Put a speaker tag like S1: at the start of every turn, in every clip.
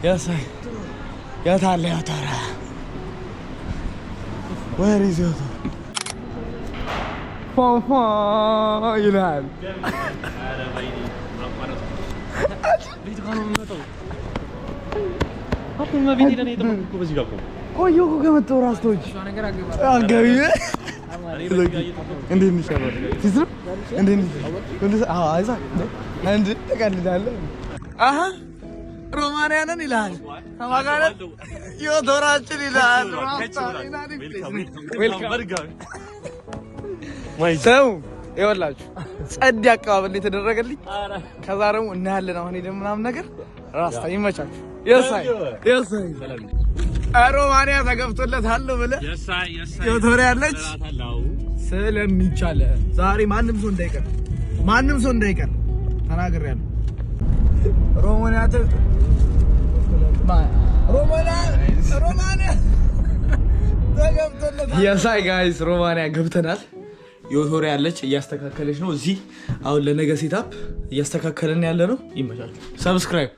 S1: Yes, I. Yatale yatara. Where is your? Papa, Ilan.
S2: Aku nggak bisa nih teman aku masih gak kok.
S1: Oh iya kok kamu tuh ras tuh. Agak ya. Ini siapa? Sister? Ini Isaac. Nanti tekan di dalam. Aha. Romania na Ilan. Sama kan? Yo doras Ilan. Welcome. ሰው ይኸውላችሁ ጸድ አቀባበል የተደረገልኝ ከዛ ደግሞ እናያለን አሁን ሄደን ምናምን ነገር ራስታ ይመቻችሁ የሳይ ሮማንያ ተገብቶለታል ብለህ ዮቶሪያ ያለች ስለሚቻል ዛሬ ማንም ሰው እንዳይቀር ተናግሬያለሁ ሮማንያ ተገብቶለታል የሳይ ጋይስ ሮማንያ ገብተናል ዮቶሪያ ያለች እያስተካከለች ነው እዚህ አሁን ለነገ ሴታፕ እያስተካከለን ያለ ነው ይመቻችሁ ሰብስክራይብ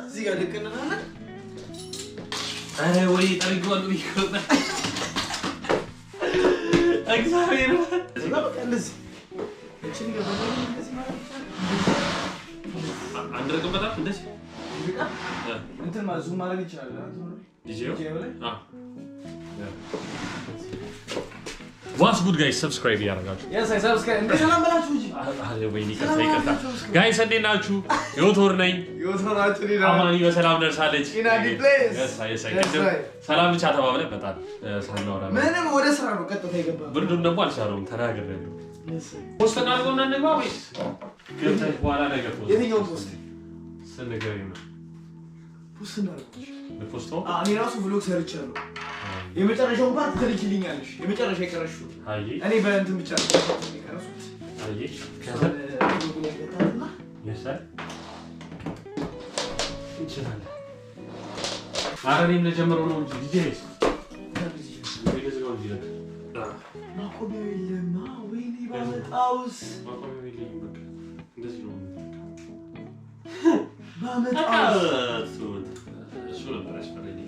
S1: እዚህ ጋር ደቀነናል አረ ወይ ታሪጓል ይቆጣ እግዚአብሔር እዛ በቃ እንደዚህ እቺ ጋር እንደዚህ ማለት አንደረቀበታ እንደዚህ እንትን ማለት ዙም ማድረግ ይችላል ዲጄው What's good guys subscribe ያረጋችሁ Yes I subscribe እንዴ ሰላም በላችሁ እንጂ አረ ወይኔ ከታይከታ guys እንዴት ናችሁ ዮቶር ነኝ ዮቶራችሁ ዲና አማኒ በሰላም ደርሳለች ኢናዲ ፕሌስ Yes I ሰላም ብቻ ተባብለ በጣም ሳናወራ ምንም ወደ ስራ ነው ቀጥታ ይገባ ብርዱን ደግሞ አልቻለውም ተናግሬያለሁ Yes ፖስት እናድርገውና እንግባ ወይስ ገብተህ በኋላ ነገር ፖስት የትኛው ፖስት ስንገኝ ነው ፖስት እናድርገው ፖስት እኔ ራሱ ብሎግ ሰርቻለሁ የመጨረሻው ፓርት ትልኪልኛለሽ የመጨረሻ ይቀርሽው አይ እኔ በእንትን ብቻ ነው ይቀርሱት አይ ከዛ ነው የሳይ ይችላል አረኔም ለጀመረው ነው እንጂ ዲጄስ ማቆሚያ የለም ወይኔ ባመጣውስ ማቆሚያ የለም በቃ እንደዚህ ነው ባመጣውስ እሱ ነበር ያስፈልገኝ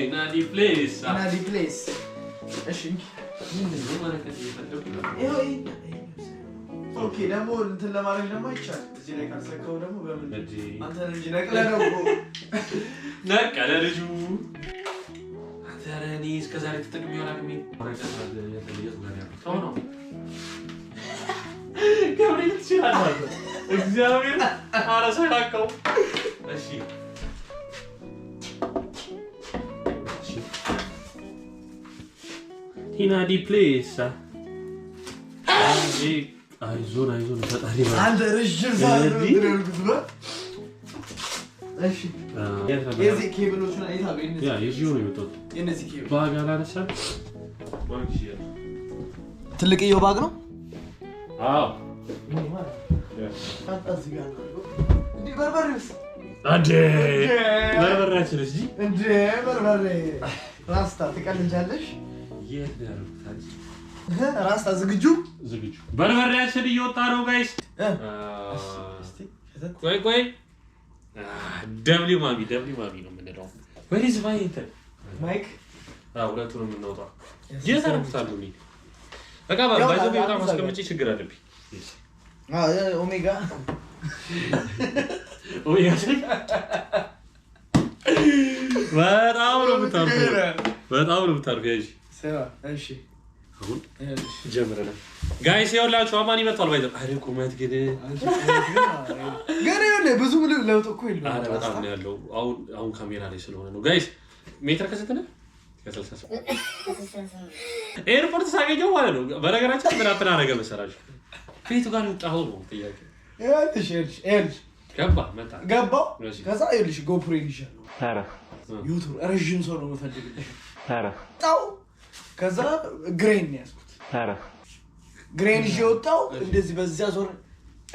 S1: Inadi place. እሺ ምንድነው ማለት ነው ኦኬ ደግሞ እንትን ለማድረግ ደግሞ አይቻልም እዚህ ላይ ካልሰካው ደግሞ በምን አንተ እንጂ ነቅለ ነው ነቀለ ልጁ አተረኒ እስከዛሬ ተጠቅሜ ያላቅም ወረቀት የተለየው ጋር ያለው ነው ከብሬ ይችላል እግዚአብሔር አራሰካው እሺ Inadi place አይዞን ፈጣሪ ማለት አንተ ረጅም ሰዓት ነው እሺ የዚህ ኬብሎቹን አይታገኝ ያ የጂኦ ነው የወጣው የነዚህ ኬብል ባግ አላነሳም ባግ ይችላል ትልቅየው ባግ ነው አዎ ታጣዚ ጋር እንዴ በርበሬስ አንዴ በርበሬያችን እሺ እንዴ በርበሬ ራስታ ትቀልጃለሽ የደረታል ራስታ ዝግጁ በርበሬያችን እየወጣ ነው ጋይስ እስቲ ቆይ ደብሊው ማሚ ነው የምንለው where is my ማይክ ሁለቱንም እናውጣ የታረፍታሉ ሚ በቃ ባይዘው በጣም አስቀምጪ ችግር አለብኝ ኦሜጋ በጣም ነው የምታርፈው ያጂ እሺ አሁን ጀምረናል ጋይስ ይኸውላችሁ አማን ይመጣል ባይዘው አረ ቁመት ግን
S3: ይኸውልህ ብዙ ለውጥ እኮ የለውም
S1: አረ በጣም ነው ያለው አሁን ካሜራ ላይ ስለሆነ ነው ጋይስ ሜትር ከሰተነ ኤርፖርት ሳገኘው ማለት ነው በነገራችን ምን አፈናረገ መሰላችሁ ፊቱ ጋር ወጣው ነው ጥያቄ
S3: ይኸውልሽ ገባው ከዛ ይኸውልሽ ጎፕሮ ይልሻል
S1: አረ
S3: ዩቱብ ረጅም ሰው ነው የምፈልግልሽ አረ ታው ከዛ ግሬን ያስኩት አረ ግሬን ይወጣው እንደዚህ በዚያ ዞር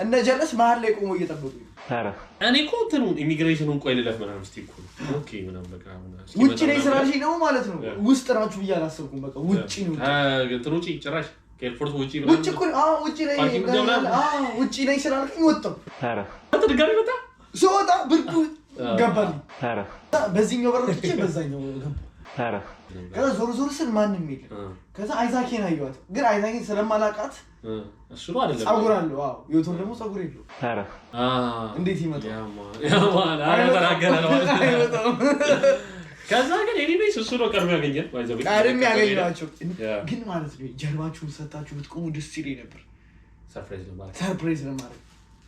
S3: እነ ጀለስ መሃል ላይ ቆሞ እየጠበቁኝ አረ እኔ እኮ እንትኑ ኢሚግሬሽኑን ቆይ ልለፍ ምናምን እስቲ እኮ ኦኬ ምናምን በቃ ውጪ ላይ ስራሽ ነው ማለት ነው ውስጥ ናችሁ ብዬ አላሰብኩም በቃ ውጪ ነው
S1: እንትኑ ውጪ ጭራሽ ከኤርፖርት ውጪ ምናምን
S3: ውጪ እኮ ውጪ ላይ ውጪ ላይ ስራልኝ ወጣው አረ
S1: ተድጋሚ መጣ
S3: ሶታ ብርዱ ገባኝ አረ በዚህኛው በረጥቼ በዛኛው ገባ አረ ከዛ ዞር ስል ማንንም የለም ከዛ አይዛኬን አየኋት ግን አይዛኬን ስለማላቃት
S1: እሱ ነው አይደለም
S3: ጸጉር አለው አዎ ዩቱብ ደግሞ ጸጉር የለው አረ እንዴት ይመጣል
S1: ያማን አረ ተናገረ ነው ከዛ ግን ኤኒዌይስ እሱ ነው ቀርም ያገኘን ባይዘው
S3: ቀርም ያገኘናቸው ግን ማለት ነው ጀርባችሁን ሰጣችሁ ብትቆሙ ደስ ይለኝ ነበር ሰርፕራይዝ ለማድረግ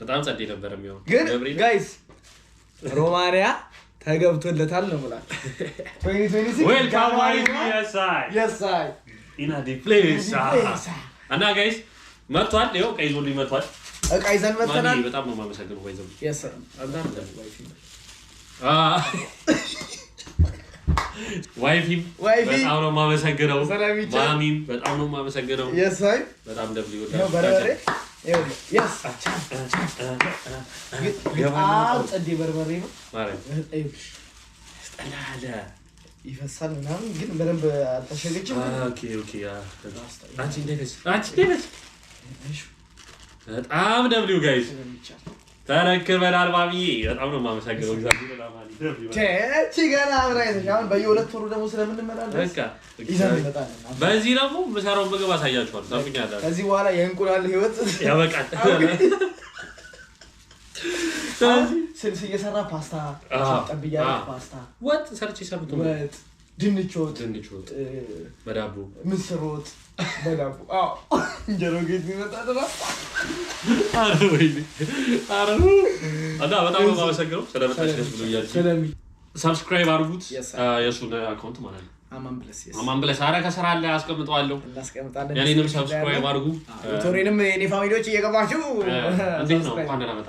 S1: በጣም ጸዴ ነበር የሚሆነው
S3: ግን ጋይስ ሮማኒያ ተገብቶለታል ነው ማለት 2026
S1: ዌልካም ዋይሳይ ኢና ዲ ፕሌስ እና ጋይስ መጥቷል ይኸው ቀይ ዞልኝ መጥቷል
S3: እቃ ይዘን መጥተናል
S1: በጣም ነው ማመሰግነው ባይዘው
S3: የስ
S1: ዋይፊም በጣም ነው ማመሰግነው ማሚም በጣም ነው ማመሰግነው
S3: የስ
S1: በጣም ደብሊው
S3: ነው በረበሬ yes ጸዴ በርበሬ ነው
S1: ማለት
S3: ስጠላለ ይፈሳል ምናምን ግን በደንብ አልተሸገችም
S1: ኦኬ አንቺ እንደዚህ በጣም ደብሊው ጋይስ ተረክበናል ማሚዬ በጣም ነው ማመሰግነው እግዚአብሔር ለማሊ ደብሊው
S3: ገና አብራይተሽ አሁን በየሁለት ወሩ ደግሞ ስለምንመላለስ በቃ ይዘን ይመጣል
S1: በዚህ ደግሞ መሰራው ምግብ አሳያችኋል ታውቁኛላችሁ
S3: ከዚህ በኋላ የእንቁላል ህይወት
S1: ያበቃል
S3: ስልስ እየሰራ ፓስታ ጠብያ ፓስታ
S1: ወጥ ሰርች ይሰሩት
S3: ወጥ ድንች ወጥ
S1: በዳቦ
S3: ምስር ወጥ በዳቦ እንጀራ ጌት ይመጣል
S1: አዳ በጣም ነው ማመሰግነው ስለመጣሽ ደስ ብሎኛል ሰብስክራይብ አድርጉት የሱን አካውንት ማለት ነው አማን ብለስ አረ ከሰራ አለ አስቀምጣለሁ የኔንም ሰብስክራይብ አድርጉ
S3: ቶሬንም የኔ ፋሚሊዎች እየገባችሁ
S1: እንዴት ነው እንኳን ደህና መጣ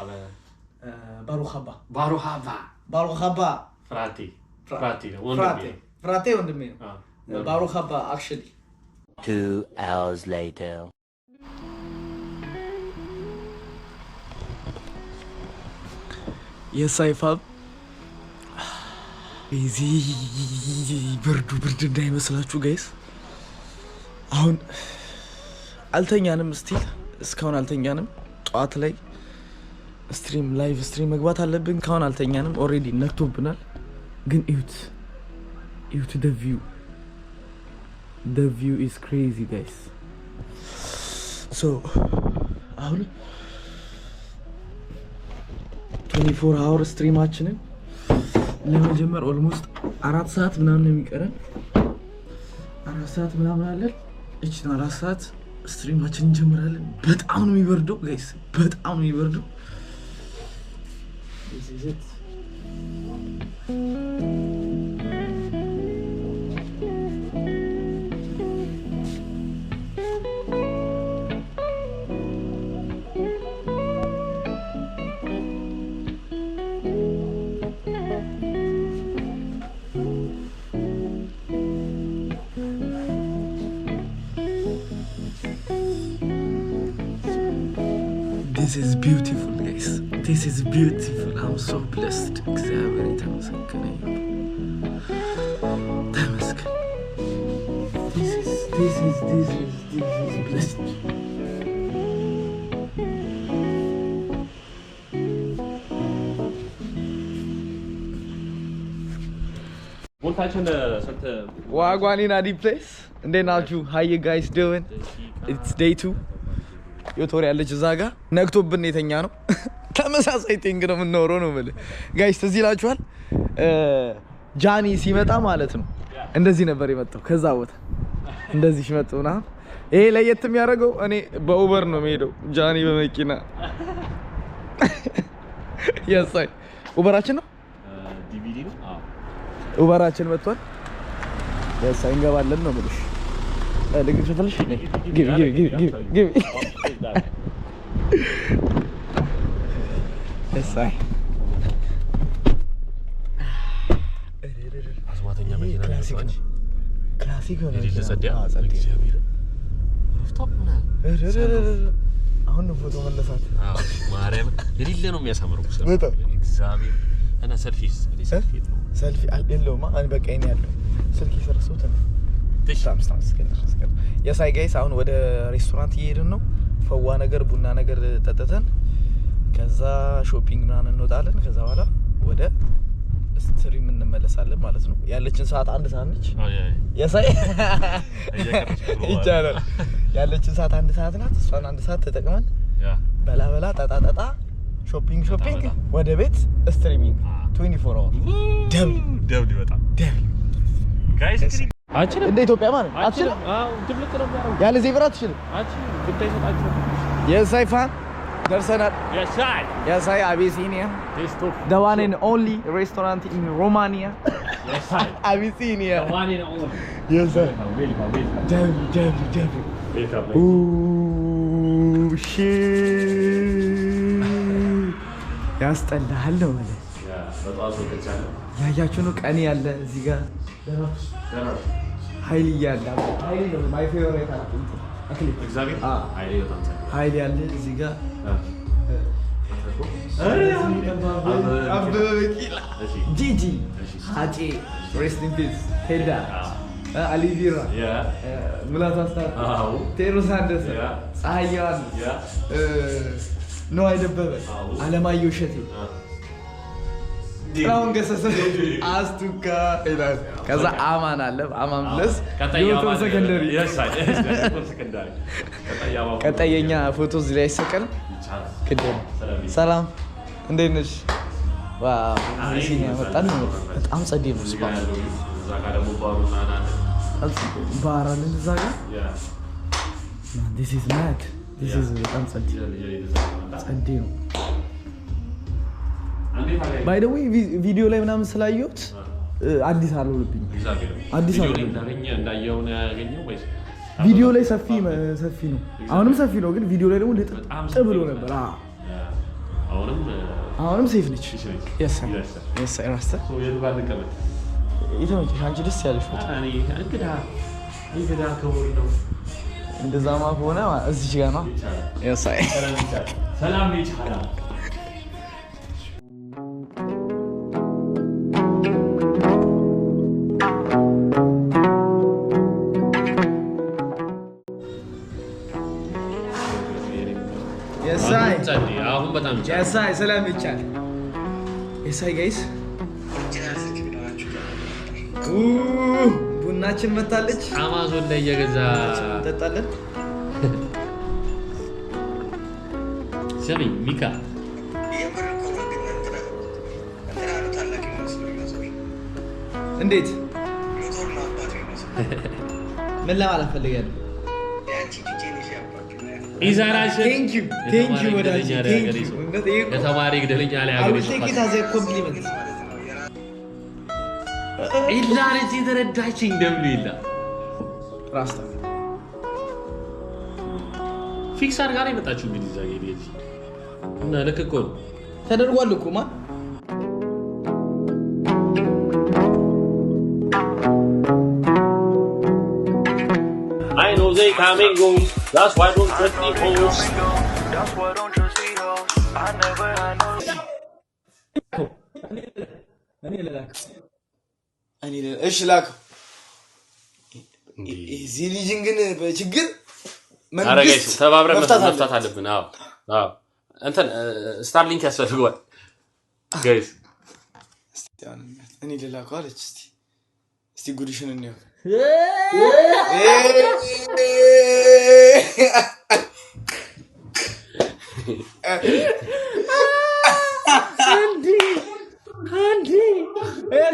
S3: ባሩኻባ
S1: ፍራቴ
S3: ወንድሜ ነው ባሩኻባ actually
S4: 2 hours later
S3: የሳይፋብ እዚህ ብርድ እንዳይመስላችሁ ጋይስ አሁን አልተኛንም እስካሁን አልተኛንም ጠዋት ላይ ላይቭ ስትሪም መግባት አለብን ካሁን አልተኛንም ኦሬዲ ነክቶብናል ግን እዩት the view is crazy guys so አሁን 24 hour ስትሪማችንን ለመጀመር ኦልሞስት 4 ሰዓት ምናምን ነው የሚቀረን 4 ሰዓት ምናምን አለን እቺን 4 ሰዓት ስትሪማችንን እንጀምራለን በጣም ነው የሚበርደው ጋይስ በጣም ነው የሚበርደው this is it This is beautiful guys this is beautiful I'm so blessed እግዚአብሔር የተመሰገነ ተመስገን this is blessed
S1: ቦታችን ሰንተ
S3: ዋጓኒና ዲ ፕሌስ እንዴት ናችሁ how you guys doing it's day 2 ዮቶሪ ያለች እዛ ጋር ነክቶብን የተኛ ነው ተመሳሳይ ቲንግ ነው የምንኖረው ነው ማለት ጋይስ እዚህ ይላችኋል ጃኒ ሲመጣ ማለት ነው እንደዚህ ነበር የመጣው ከዛ ቦታ እንደዚህ ሲመጣውና ይሄ ለየት የሚያደርገው እኔ በኡበር ነው የምሄደው ጃኒ በመኪና የሳይ ኡበራችን ነው
S1: ዲቪዲ ነው
S3: ኡበራችን መጥቷል የሳይ እንገባለን ነው የምልሽ ለግብ ተፈልሽ ግቢ የሳይ
S1: አስማተኛ መኪና
S3: ክላሲክ ነው
S1: ለጸዲያ
S3: አሁን ፎቶ መለሳት
S1: ማርያም የሌለ ነው የሚያሳምረው እግዚአብሔር እና ሰልፊ
S3: አልየለውማ እኔ በቃ እኔ ያለው ስልክ ይፈርሱት ነው የሳይ ጋይስ አሁን ወደ ሬስቶራንት እየሄድን ነው ፈዋ ነገር ቡና ነገር ጠጥተን ከዛ ሾፒንግ ምናምን እንወጣለን ከዛ በኋላ ወደ ስትሪም እንመለሳለን ማለት ነው ያለችን ሰዓት 1 ሰዓት ነች የሳይ ይቻላል ያለችን ሰዓት 1 ሰዓት ናት እሷን 1 ሰዓት ተጠቅመን በላ ጠጣ ሾፒንግ ወደ ቤት ስትሪሚንግ 24 hours
S1: ደብል ይወጣ ጋይስ
S2: አችልም
S3: እንደ ኢትዮጵያ ማለት አችልም
S2: ድብልቅ ነው ያለው
S3: ያለ ዜብራ አችልም
S2: አችልም ግዴታ ይሰጣችሁ
S3: የሳይ ፋን ደርሰናል የሳይ አቢሲኒያ the one and only restaurant in Romania
S1: የሳይ
S3: አቢሲኒያ
S1: the one and only
S3: የሳይ
S1: welcome
S3: ያስጠላል ነው ማለት
S1: በጣም ተጫለ
S3: ያያችሁ ነው ቀኔ ያለ እዚህ ጋር ኃይል ያለ ኃይል ነው my favorite አክሊ
S1: እግዚአብሔር ኃይል
S3: ያለ እዚህ ጋር ጂጂ አጪ rest in peace ቴዳ አሊቪራ ሙላቱ አስታጥቄ ቴዎድሮስ አደሰ ፀሐይ ዮሐንስ ነዋይ ደበበ አለማየሁ እሸቴ ጥላሁን ገሰሰ አስቱካ ይላል ከዛ አማን አለ አማን ብለስ ዩቱብ ሰከንደሪ ቀጣየኛ ፎቶ እዚህ ላይ ይሰቀል ሰላም እንዴት ነሽ ዋው እዚህ ነው በጣም ጸዴ ነው ስፓ
S1: እዛ ጋር ደግሞ
S3: ባራን እዛ ጋር this is በጣም ጸዴ ነው ባይ ዘ ዌይ ቪዲዮ ላይ ምናምን ስላየሁት አዲስ አልሆነብኝ አዲስ
S1: እንዳየው ነው ያገኘው ወይስ
S3: ቪዲዮ ላይ ሰፊ ነው አሁንም ሰፊ ነው ግን ቪዲዮ ላይ ደግሞ ጥብ ብሎ ነበር አሁንም ሴፍ ነች yes ራስተ
S1: የዱባን ተቀበል
S3: ይተመች አንቺ ደስ ያለሽ ፎቶ
S1: እንግዳ ከወር ነው
S3: እንደዛማ ከሆነ እዚህ ጋር ነው yes
S1: ሰላም ይቻላል አሁን በጣም
S3: የሳይ ሰላም ይቻል የሳይ ጋይስ ቡናችን መጣለች
S1: አማዞን ላይ እየገዛ
S3: እንጠጣለን
S1: ሰሚ ሚካ
S3: እንዴት ምን ለማለት ፈልጋለሁ
S1: ኢዛራሽ
S3: thank you ወዳጅ thank you
S1: የተማሪ ግደልኛ ላይ አገሬ
S3: take it as a compliment
S1: ኢላንቺ ተረዳችኝ ደምሉ ይላ
S3: ራስታ
S1: ፊክስ አድርጋ ነው የመጣችው እንግዲህ እዛ ጌዲጂ እና ልክ እኮ
S3: ተደርጓል እኮ ማ
S1: I know they come and go. That's why I don't trust the hoes.
S5: That's why I don't trust the hoes. I never had no.
S3: እሺ ላከው እዚህ ልጅን ግን በችግር
S1: መንግስት ተባብረን መፍታት አለብን አዎ እንትን ስታርሊንክ ያስፈልገዋል ጋይስ
S3: እኔ ልላከው አለች እስቲ ጉድሽን እንየው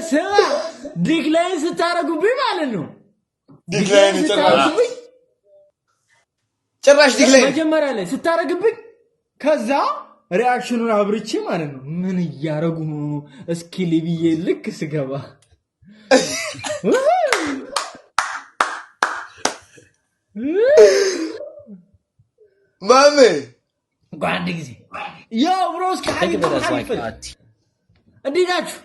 S6: ስማ ዲክላይን ስታረጉብኝ ማለት ነው
S3: ዲክላይን ጭራሽ ዲክላይን
S6: መጀመሪያ ላይ ስታረግብኝ ከዛ ሪአክሽኑን አብርቼ ማለት ነው ምን እያረጉ ነው እስኪ ልብዬ ልክ ስገባ
S3: ማሜ
S6: ጓንድ ጊዜ ያው ብሮስ ካይ እንዴናችሁ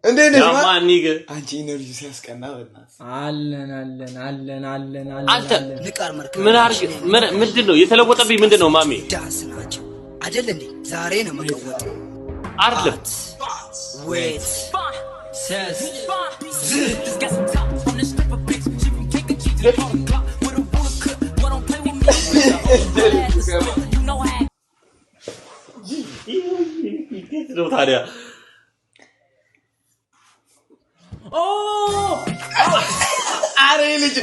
S3: እንዴት ነሽ
S1: ማንኒገ
S3: አንቺ ኢነርጂ ሲያስቀና በእናትህ
S6: አለን
S1: አንተ ምን አርግ ምንድነው የተለወጠብኝ ምንድነው ማሚ
S7: ዳንስ ናቸው አይደል እንዴ ዛሬ ነው መቀወጥ
S1: አይደለም
S7: ዌት ሰስ
S1: ነው ታዲያ
S3: አሬ ልጅ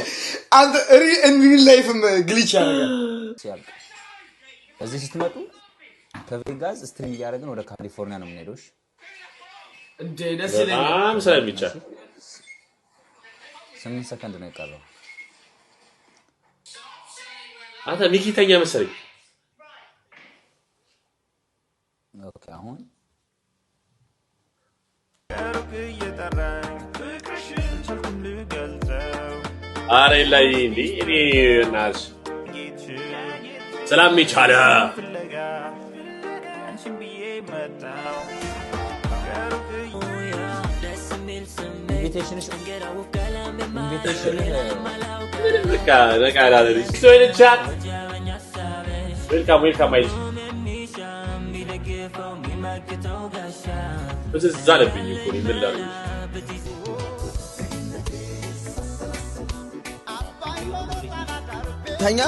S3: አንተ ሪል ላይፍም ግሊች ያደርጋል
S8: እዚህ ስትመጡ ከቬጋስ ስትሪም እያደረግን ወደ ካሊፎርኒያ ነው የምንሄደው
S3: እንዴ ደስ ይለኛል
S1: በጣም ስለሚቻል
S8: 8 ሰከንድ ነው የቀረው
S1: አንተ ሚኪተኛ መሰለኝ
S8: ኦኬ አሁን
S1: አሬ ላይ እንዴ እኔ ናስ ሰላም ይቻለ
S8: ኢንቪቴሽን
S1: በቃ ነቃላለ ሶይን ቻት ዌልካም ማይል በዚህ ዛለብኝ እኮ ነው ምን ላድርግ
S3: ተኛ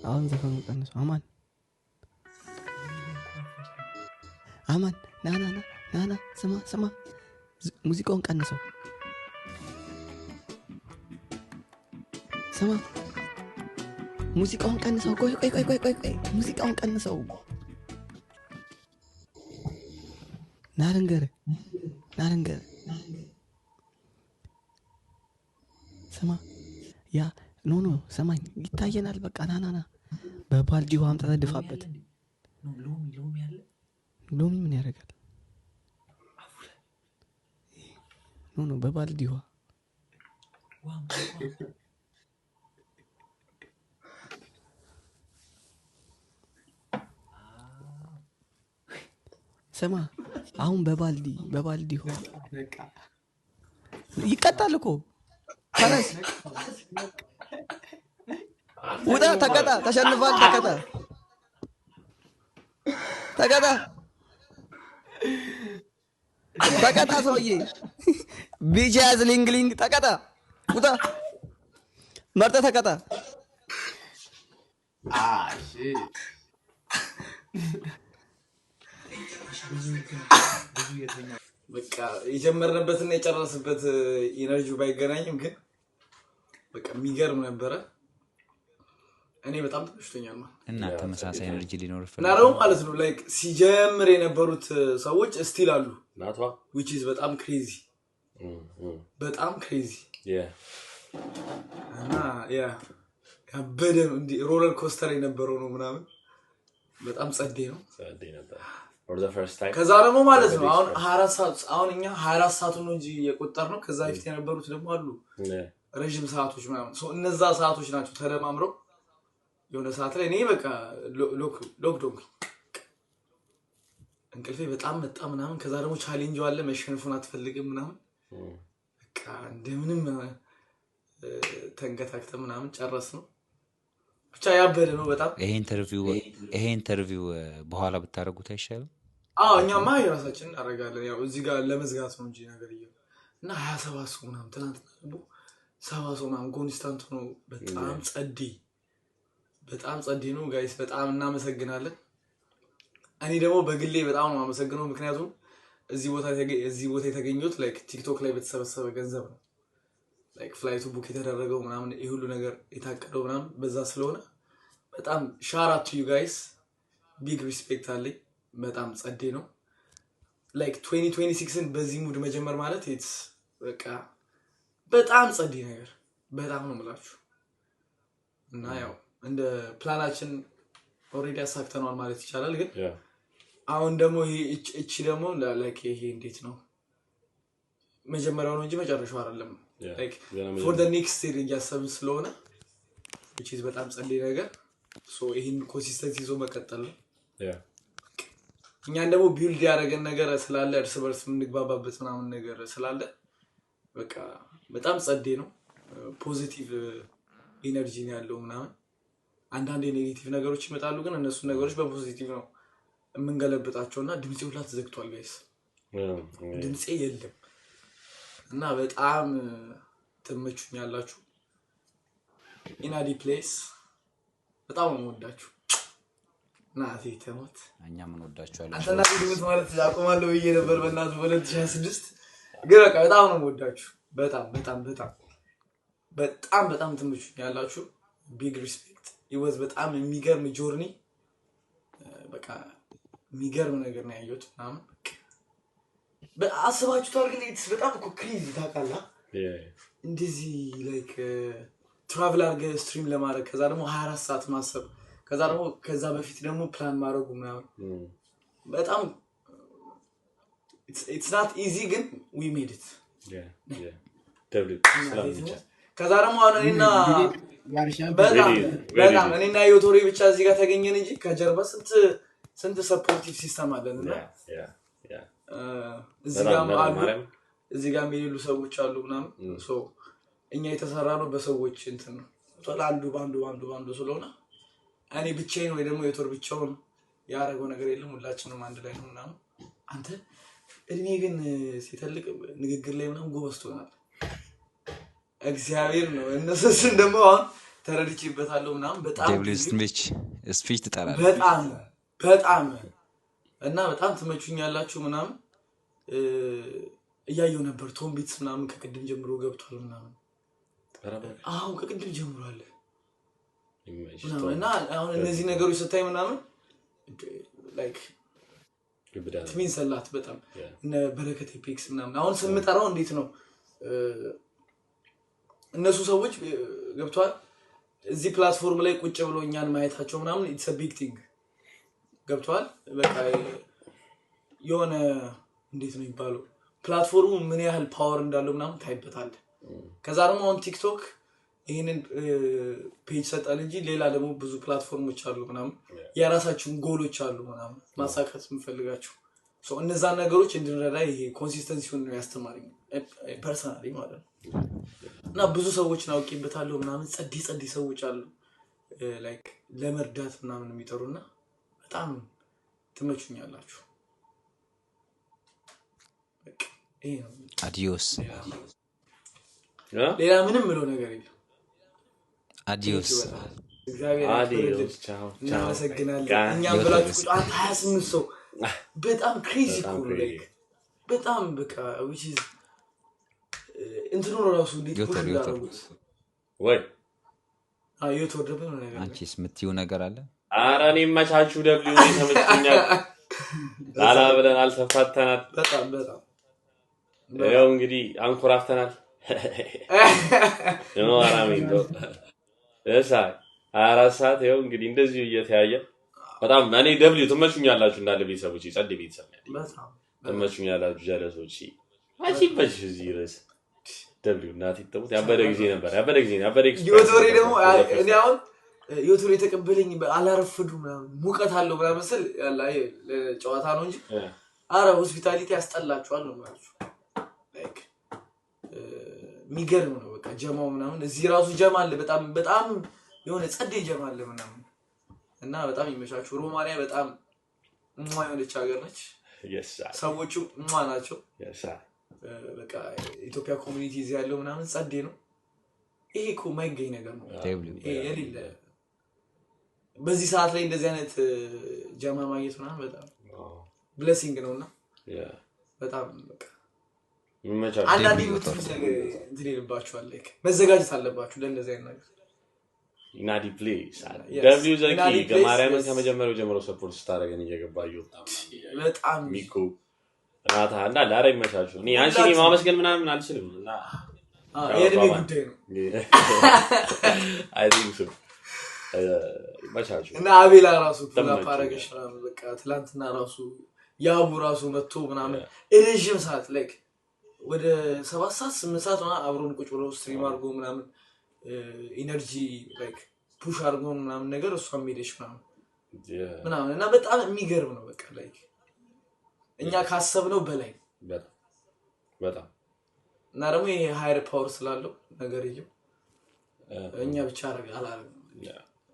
S9: አሁን ዘፈኑ ቀንሶ አማን ና ስማ ሙዚቃውን ቀንሰው ስማ ሙዚቃውን ቀንሰው ቆይ ሙዚቃውን ቀንሰው ናረንገር ስማ ያ ኖ ሰማኝ ይታየናል በቃ ና በባልዲ ውሃ አምጥተህ ድፋበት ሎሚ ምን ያደርጋል ኖ በባልዲ ውሃ ስማ አሁን በባልዲ ውሃ ይቀጣል እኮ ተነስ ውጣ ተቀጣ ተሸንፋል ተቀጣ ሰውዬ ቢቻ ዝሊንግሊንግ ተቀጣ ውጣ መርጠህ ተቀጣ
S3: በቃ የጀመርንበትና የጨረስበት ኢነርጂ ባይገናኝም ግን በቃ የሚገርም ነበረ እኔ በጣም ተመችቶኛል ማለት
S8: እና ተመሳሳይ ኤነርጂ ሊኖር
S3: እና ነው ማለት ነው ላይክ ሲጀምር የነበሩት ሰዎች ስቲል አሉ
S1: ናቷ
S3: which is በጣም crazy እና ያ ያበደን እንዲ ሮለር ኮስተር የነበረው ነው ምናምን በጣም ጸዴ ነበር
S1: for the first time
S3: ከዛ ደግሞ ማለት ነው አሁን 24 ሰዓት አሁን እኛ 24 ሰዓት ነው እንጂ የቆጠር ነው ከዛ በፊት የነበሩት ደግሞ አሉ ረጅም ሰዓቶች ማለት ነው እነዛ ሰዓቶች ናቸው ተደማምረው የሆነ ሰዓት ላይ እኔ በቃ ሎክዶክ እንቅልፌ በጣም መጣ ምናምን ከዛ ደግሞ ቻሌንጅ አለ መሸነፉን አትፈልግም ምናምን በቃ እንደምንም ተንገታክተ ምናምን ጨረስ ነው ብቻ ያበደ ነው በጣም
S8: ይሄ ኢንተርቪው በኋላ ብታረጉት አይሻልም
S3: እኛማ የራሳችንን አረጋለን ያው እዚህ ጋር ለመዝጋት ነው እንጂ ነገር ይየው እና 27 ሰው ምናምን ትናንት ነው 70 ሰው ምናምን ኮንስታንት ነው በጣም ጸዴ ነው ጋይስ በጣም እናመሰግናለን እኔ ደግሞ በግሌ በጣም ነው ማመሰግነው ምክንያቱም እዚህ ቦታ የተገኘሁት ላይክ ቲክቶክ ላይ በተሰበሰበ ገንዘብ ነው ላይክ ፍላይቱ ቡክ የተደረገው ምናምን ይሁሉ ነገር የታቀደው ምናምን በዛ ስለሆነ በጣም ሻውት አውት ቱ ዩ ጋይስ ቢግ ሪስፔክት አለኝ በጣም ጸዴ ነው ላይክ 2026ን በዚህ ሙድ መጀመር ማለት ኢትስ በቃ በጣም ጸዴ ነገር በጣም ነው የምላችሁ እና ያው እንደ ፕላናችን ኦሬዲ አሳክተናል ማለት ይቻላል ግን አሁን ደግሞ እቺ ደግሞ ላይክ ይሄ እንዴት ነው መጀመሪያው ነው እንጂ መጨረሻው አይደለም ላይክ for the next stage ያሰብን ስለሆነ which is በጣም ጸዴ ነገር so ይሄን ኮንሲስተንሲ ይዞ መቀጠል ነው እኛን ደግሞ ቢልድ ያደረገን ነገር ስላለ እርስ በርስ የምንግባባበት ምናምን ነገር ስላለ በቃ በጣም ጸዴ ነው ፖዚቲቭ ኢነርጂ ነው ያለው ምናምን አንዳንድ ኔጌቲቭ ነገሮች ይመጣሉ ግን እነሱ ነገሮች በፖዚቲቭ ነው የምንገለብጣቸውና ድምጼ ሁላ ተዘግቷል ጋይስ ድምጼ የለም እና በጣም ተመቹኛላችሁ ኢናዲ ፕሌስ በጣም ነው ወዳችሁ ናቲ ተሞት
S8: እኛም እንወዳችኋለን
S3: አንተና ቢዱት ማለት ያቆማለሁ ብዬ ነበር በእናቱ 2026 ግን በቃ በጣም ነው ወዳችሁ በጣም ተመቹኛላችሁ ቢግ ሪስፔክት it በጣም የሚገርም ጆርኒ በቃ የሚገርም ነገር ነው ያየሁት ምናምን በአስባችሁታል ግን it's በጣም እኮ ክሬዚ ታውቃላ እንደዚህ ላይክ ትራቨል አድርገህ ስትሪም ለማድረግ ከዛ ደግሞ 24 ሰዓት ማሰብ ከዛ ደግሞ ከዛ በፊት ደግሞ ፕላን ማድረግ ምናምን በጣም it's not easy ግን we made it ከዛ ደግሞ እኔና በጣም እኔና ዮቶሪ ብቻ እዚህ ጋር ተገኘን እንጂ ከጀርባ ስንት ሰፖርቲቭ ሲስተም አለንና እዚህ ጋር የሚሉ ሰዎች አሉ ምናምን ሶ እኛ የተሰራነው በሰዎች እንትን ነው አንዱ ባንዱ ስለሆነ እኔ ብቻዬን ወይ ደግሞ ዮቶር ብቻውን ያረጋው ነገር የለም ሁላችንም አንድ ላይ ነው ምናምን አንተ እድሜ ግን ሲተልቅ ንግግር ላይ ምናምን ጎበስቶናል እግዚአብሔር ነው እነሱን ደግሞ አሁን ተረድቼበታለሁ ምናምን በጣም
S8: ስፒች ተጣላለ
S3: በጣም እና በጣም ተመቹኛላችሁ ምናምን እያየው ነበር ቶም ቢትስ ምናምን ከቅድም ጀምሮ ገብቷል ምናምን አሁን ከቅድም ጀምሮ አለ እና አሁን እነዚህ ነገሮች ስታይ ምናምን ላይክ ትሚን ሰላት በጣም እነ በረከት ኤፒክስ ምናምን አሁን ስምጠራው እንዴት ነው እነሱ ሰዎች ገብቷል እዚህ ፕላትፎርም ላይ ቁጭ ብሎ እኛን ማየታቸው ምናምን it's a big thing ገብቷል በቃ የሆነ እንዴት ነው ይባለው ፕላትፎርሙ ምን ያህል ፓወር እንዳለው ምናምን ታይበታል ከዛ ደግሞ on TikTok ይሄንን ፔጅ ሰጣል እንጂ ሌላ ደግሞ ብዙ ፕላትፎርሞች አሉ ምናምን የራሳቸውን ጎሎች አሉ ምናምን ማሳካት የምፈልጋቸው ሶ እነዛ ነገሮች እንድንረዳ ይሄ ኮንሲስተንሲውን ነው ያስተማረኝ ፐርሰናሊ ማለት ነው እና ብዙ ሰዎች ናውቂበታለሁ ምናምን ጸዲ ሰዎች አሉ ላይክ ለመርዳት ምናምን የሚጠሩና በጣም ተመቹኛላችሁ በቃ ይሄ ነው
S8: አዲዮስ
S3: ሌላ ምንም ምለው ነገር የለም
S8: አዲዮስ
S3: አዲዮስ ቻው እናመሰግናለን እኛም ብላችሁ 28 ሰው በጣም ክሬዚ ኮል ላይክ በጣም በቃ which is እንትኑ ራሱ ዲኮር
S1: ወይ
S3: ዩቲዩብ ደግሞ ነገር
S8: አንቺስ ምትዩ ነገር አለ
S1: አራኔ መቻችሁ ደብሊው ተመችኛል ላላ ብለን አልተፋተናል
S3: በጣም
S1: ያው እንግዲህ አንኮራፍተናል ነው አራሜን ነው እሳ አራሳት ያው እንግዲህ እንደዚህ እየተያየ በጣም እኔ ደብሊው ተመችኛላችሁ እንዳለ ቤተሰቦች ጸድ ቤተሰብ
S3: በጣም
S1: ተመችኛላችሁ ጀለሶች አቺበሽ እዚህ ርዕስ ደብሊው እናት ይተውት ያበደ ጊዜ ነበር
S3: ዮቶሪ ደግሞ እኔ አሁን ዮቶሪ ተቀበለኝ አላረፈዱ ምናምን ሙቀት አለው ምናምን መስል ያላ ጨዋታ ነው እንጂ አረ ሆስፒታሊቲ ያስጠላችኋል ነው ማለት ላይክ ሚገርም ነው በቃ ጀማው ምናምን እዚህ ራሱ ጀማ አለ በጣም የሆነ ጸዴ ጀማ አለ ምናምን እና በጣም ይመቻችሁ ሮማኒያ በጣም የሆነች ሀገር ነች ሰዎቹ ናቸው በቃ ኢትዮጵያ ኮሚኒቲ እዚህ ያለው ምናምን ጸዴ ነው ይሄ እኮ ማይገኝ ነገር ነው የሌለ በዚህ ሰዓት ላይ እንደዚህ አይነት ጀማ ማግኘት ምናምን በጣም ብሌሲንግ ነውና በጣም በቃ አንዳንዴ የምትሉት ነገር እንትን ይልባችኋል ላይክ መዘጋጀት አለባችሁ ለእንደዚህ አይነት ነገር
S1: ኢናዲ ፕሌስ ደብሊው ዘኪ ከማርያምን ከመጀመሪያው ጀምሮ ሰፖርት ስታደርገን እየገባዩ
S3: በጣም
S1: ሚኮ ራታ እንዳለ አረ ይመቻችሁ እኔ አንቺ ማመስገን ምናምን አልችልም እና
S3: የእድሜ ጉዳይ ነው።
S1: I think so.
S3: እና አቤላ ራሱ ፓራገሽ በቃ ትላንትና ራሱ ያቡ ራሱ መጥቶ ምናምን ረጅም ሰዓት ላይክ ወደ 7 ሰዓት 8 ሰዓት አብሮን ቁጭ ብሎ ስትሪም አድርጎ ምናምን ኢነርጂ ላይክ ፑሽ አድርጎ ምናምን ነገር እሷም ሄደሽ ምናምን እና በጣም የሚገርም ነው በቃ ላይክ እኛ ካሰብነው በላይ
S1: በጣም
S3: እና ደግሞ ይሄ ሃየር ፓወር ስላለው ነገር ይሄ እኛ ብቻ አላረግም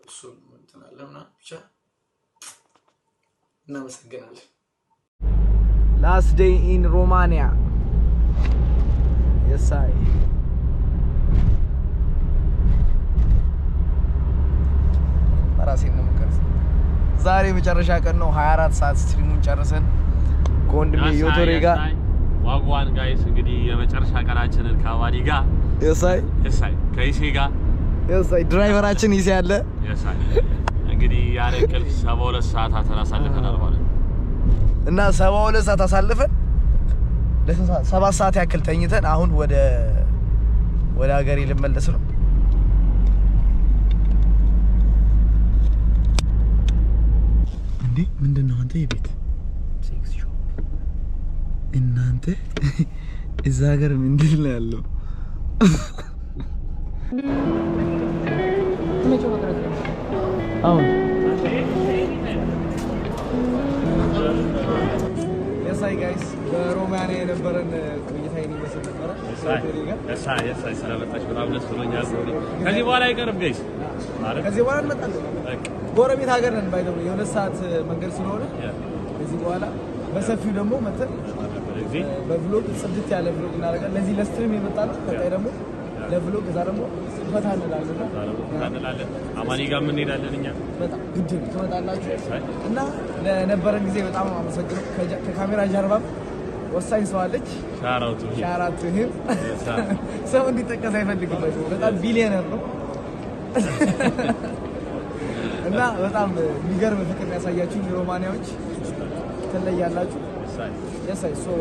S3: እሱ እንትናለና ብቻ እናመሰግናለን።
S6: Last day in Romania. Yes, I. ራሴን ነው የምቀርጽ። ዛሬ መጨረሻ ቀን ነው 24 ሰዓት ስትሪሙን ጨርሰን ከወንድሜ ዮቶሬ ጋር
S1: ዋጓን ጋይስ እንግዲህ የመጨረሻ ቀናችንን ከአባዲ ጋር የሳይ ከይሴ ጋር
S6: የሳይ ድራይቨራችን ይሴ ያለ
S1: የሳይ እንግዲህ ያለ እንቅልፍ 72 ሰዓታት አሳልፈናል ማለት ነው
S3: እና 72 ሰዓት አሳልፈን ለ7 ሰዓት ያክል ተኝተን አሁን ወደ ሀገሬ ልመለስ ነው። እንዴ ምንድነው አንተ የቤት ሴክስ ሾፕ እናንተ እዛ ሀገር ምንድን ነው ያለው? አሁን
S6: Hi guys, በሮማኒያ የነበረን ቆይታ ይመስል ነበር።
S1: የሳይ ስለመጣች በጣም ደስ ብሎኛል። ከዚህ በኋላ አይቀርም ጋይስ ማለት
S3: ከዚህ በኋላ እንመጣለን። ጎረቤት ሀገር ነን ባይደው የሁለት ሰዓት መንገድ ስለሆነ ከዚህ በኋላ በሰፊው ደግሞ መተን በቭሎግ ጽድት ያለ ቭሎግ እናደርጋለን። ለዚህ ለስትሪም የመጣነው በቃ ደግሞ ለቭሎግ እዛ ደግሞ ፈታ እንላለን።
S1: አማኒ ጋር ምን እንሄዳለን እኛ
S3: በጣም ግድ ትመጣላችሁ እና ለነበረን ጊዜ በጣም አመሰግናለሁ። ከካሜራ ጀርባም ወሳኝ ሰው አለች። ሻራቱ ይሄም ሰው እንዲጠቀስ አይፈልግም። በጣም ቢሊየነር ነው እና በጣም የሚገርም ፍቅር ያሳያችሁ ሮማኒያዎች ትለያላችሁ። Yes, I so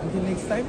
S3: until next time.